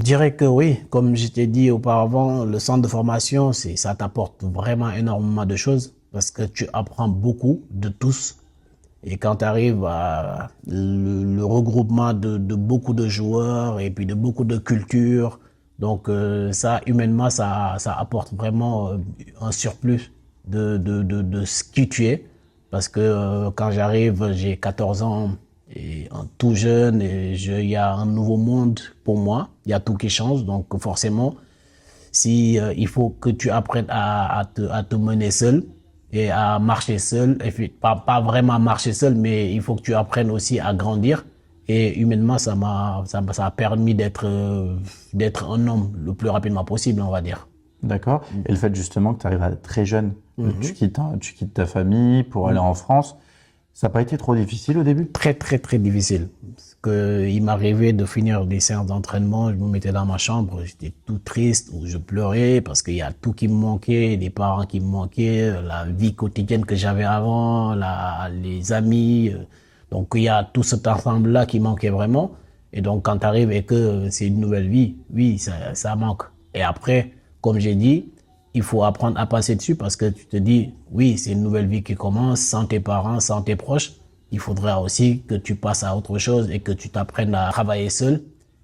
Je dirais que oui, comme je t'ai dit auparavant, le centre de formation, ça t'apporte vraiment énormément de choses parce que tu apprends beaucoup de tous. Et quand tu arrives à le regroupement de beaucoup de joueurs et puis de beaucoup de cultures, donc ça, humainement, ça apporte vraiment un surplus de ce qui tu es. Parce que quand j'arrive, j'ai 14 ans et tout jeune, et il y a un nouveau monde pour moi. Il y a tout qui change, donc forcément, si il faut que tu apprennes à te mener seul et à marcher seul, et puis pas vraiment marcher seul, mais il faut que tu apprennes aussi à grandir. Et humainement, ça a permis d'être un homme le plus rapidement possible, on va dire. D'accord. Et le fait justement que tu arrives à être très jeune, Mhm. tu quittes ta famille pour aller en France, ça n'a pas été trop difficile au début? Très, très, très difficile. Parce que il m'arrivait de finir des séances d'entraînement, je me mettais dans ma chambre, j'étais tout triste, ou je pleurais parce qu'il y a tout qui me manquait, les parents qui me manquaient, la vie quotidienne que j'avais avant, les amis. Donc il y a tout cet ensemble-là qui manquait vraiment. Et donc quand tu arrives et que c'est une nouvelle vie, oui, ça manque. Et après, comme j'ai dit, il faut apprendre à passer dessus parce que tu te dis, oui, c'est une nouvelle vie qui commence sans tes parents, sans tes proches. Il faudra aussi que tu passes à autre chose et que tu t'apprennes à travailler seul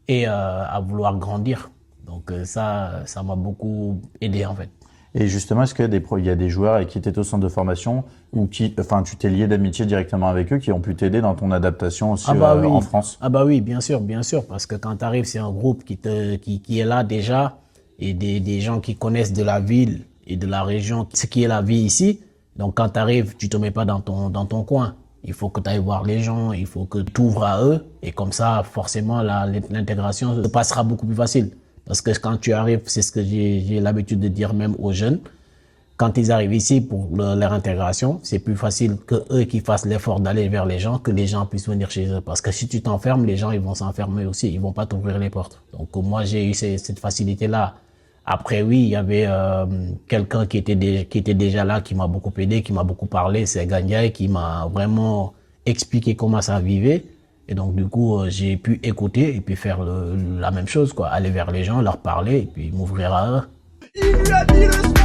et à vouloir grandir. Donc ça m'a beaucoup aidé en fait. Et justement, est-ce qu'il y a il y a des joueurs qui étaient au centre de formation ou enfin, tu t'es lié d'amitié directement avec eux qui ont pu t'aider dans ton adaptation aussi Ah bah en oui, France? ah bah oui, bien sûr, parce que quand tu arrives, c'est un groupe qui est là déjà et des gens qui connaissent de la ville et de la région, ce qui est la vie ici. Donc quand tu arrives, tu te mets pas dans ton coin. Il faut que tu ailles voir les gens, il faut que tu ouvres à eux et comme ça, forcément, l'intégration se passera beaucoup plus facile. Parce que quand tu arrives, c'est ce que j'ai l'habitude de dire même aux jeunes, quand ils arrivent ici pour leur intégration, c'est plus facile que eux qui fassent l'effort d'aller vers les gens, que les gens puissent venir chez eux. Parce que si tu t'enfermes, les gens ils vont s'enfermer aussi, ils vont pas t'ouvrir les portes. Donc moi j'ai eu cette facilité-là. Après oui, il y avait quelqu'un qui était déjà là, qui m'a beaucoup aidé, qui m'a beaucoup parlé, c'est Gandiaï, qui m'a vraiment expliqué comment ça vivait. Et donc du coup j'ai pu écouter et puis faire la même chose quoi, aller vers les gens, leur parler et puis m'ouvrir à eux. Il lui a dit le